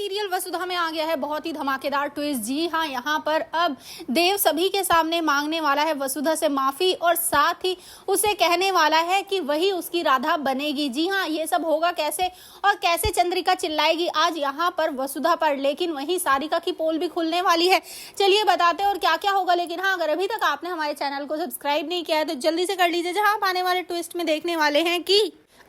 Serial वसुधा में आ गया है बहुत ही धमाकेदार ट्विस्ट। जी हाँ, यहाँ पर अब देव सभी के सामने मांगने वाला है वसुधा से माफी और साथ ही उसे कहने वाला है कि वही उसकी राधा बनेगी। जी हाँ, ये सब होगा कैसे और कैसे चंद्रिका चिल्लाएगी आज यहाँ पर वसुधा पर, लेकिन वहीं सारिका की पोल भी खुलने वाली है। चलिए बताते हैं और क्या क्या होगा। लेकिन हाँ, अगर अभी तक आपने हमारे चैनल को सब्सक्राइब नहीं किया है तो जल्दी से कर लीजिए, जहाँ आप आने वाले ट्विस्ट में देखने वाले हैं कि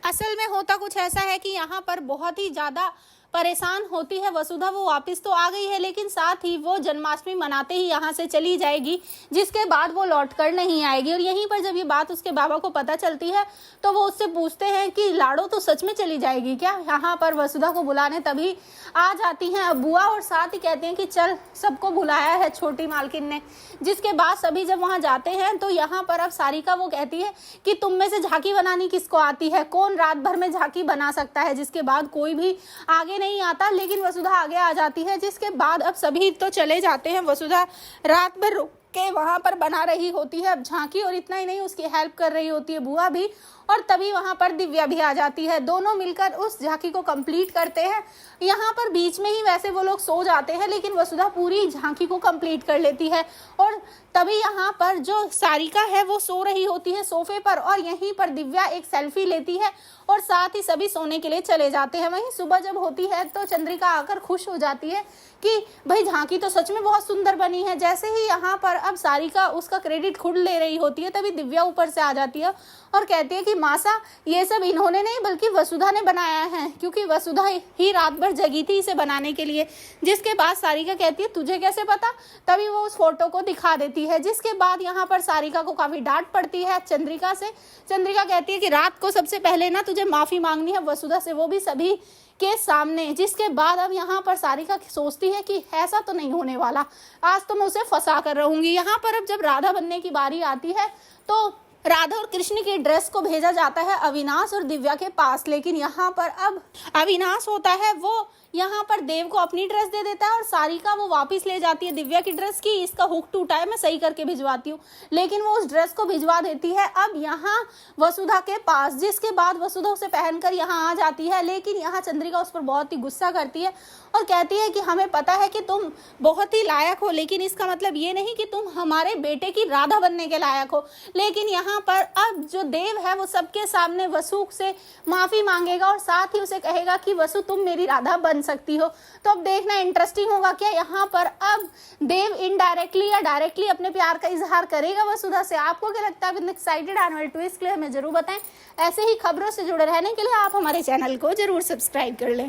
असल में होता कुछ ऐसा है कि यहाँ पर बहुत ही ज्यादा परेशान होती है वसुधा। वो वापस तो आ गई है लेकिन साथ ही वो जन्माष्टमी मनाते ही यहाँ से चली जाएगी, जिसके बाद वो लौट कर नहीं आएगी। और यहीं पर जब ये बात उसके बाबा को पता चलती है तो वो उससे पूछते हैं कि लाडो तो सच में चली जाएगी क्या। यहाँ पर वसुधा को बुलाने तभी आ जाती हैं बुआ और साथ ही कहते हैं कि चल, सबको बुलाया है छोटी मालकिन ने। जिसके बाद सभी जब वहाँ जाते हैं तो यहाँ पर अब सारिका वो कहती है कि तुम में से झांकी बनानी किसको आती है, कौन रात भर में झांकी बना सकता है। जिसके बाद कोई भी आगे नहीं आता, लेकिन वसुधा आगे आ जाती है। जिसके बाद अब सभी तो चले जाते हैं, वसुधा रात भर रुक के वहां पर बना रही होती है अब झांकी, और इतना ही नहीं उसकी हेल्प कर रही होती है बुआ भी। और तभी वहां पर दिव्या भी आ जाती है, दोनों मिलकर उस झांकी को कंप्लीट करते हैं। यहाँ पर बीच में ही वैसे वो लोग सो जाते हैं लेकिन वसुधा पूरी झांकी को कंप्लीट कर लेती है। और तभी यहाँ पर जो सारिका है वो सो रही होती है सोफे पर, और यहीं पर दिव्या एक सेल्फी लेती है और साथ ही सभी सोने के लिए चले जाते हैं। वहीं सुबह जब होती है तो चंद्रिका आकर खुश हो जाती है कि भाई झांकी तो सच में बहुत सुंदर बनी है। जैसे ही यहाँ पर अब सारिका उसका क्रेडिट खुद ले रही होती है तभी दिव्या ऊपर से आ जाती है और कहती है कि मासा, ये सब इन्होंने नहीं बल्कि वसुधा ने बनाया है, क्योंकि वसुधा ही रात भर जगी थी इसे बनाने के लिए। जिसके बाद सारिका कहती है तुझे कैसे पता। तभी वो उस फोटो को दिखा देती है। जिसके बाद यहाँ पर सारिका को काफी डांट पड़ती है चंद्रिका से। चंद्रिका कहती है कि रात को सबसे पहले ना तुझे माफी मांगनी है वसुधा से, वो भी सभी के सामने। जिसके बाद अब यहाँ पर सारिका सोचती है कि ऐसा तो नहीं होने वाला, आज तो मैं उसे फंसा कर रहूंगी। यहाँ पर अब जब राधा बनने की बारी आती है तो राधा और कृष्ण की ड्रेस को भेजा जाता है अविनाश और दिव्या के पास। लेकिन यहाँ पर अब अविनाश होता है वो यहाँ पर देव को अपनी ड्रेस दे देता है और सारिका वो वापस ले जाती है दिव्या की ड्रेस की इसका हुक टूटा है, मैं सही करके भिजवाती हूँ। लेकिन वो उस ड्रेस को भिजवा देती है अब यहाँ वसुधा के पास। जिसके बाद वसुधा उसे पहनकर यहाँ आ जाती है। लेकिन यहाँ चंद्रिका उस पर बहुत ही गुस्सा करती है और कहती है कि हमें पता है कि तुम बहुत ही लायक हो, लेकिन इसका मतलब ये नहीं कि तुम हमारे बेटे की राधा बनने के लायक हो। लेकिन यहाँ पर अब जो देव है वो सबके सामने वसु से माफी मांगेगा और साथ ही उसे कहेगा कि वसु तुम मेरी राधा बन सकती हो। तो अब देखना इंटरेस्टिंग होगा क्या यहाँ पर अब देव इनडायरेक्टली या डायरेक्टली अपने प्यार का इजहार करेगा वसुधा से। आपको क्या लगता है? एक्साइटेड आने वाले ट्विस्ट के लिए हमें जरूर बताएं। ऐसे ही खबरों से जुड़े रहने के लिए आप हमारे चैनल को जरूर सब्सक्राइब कर लें।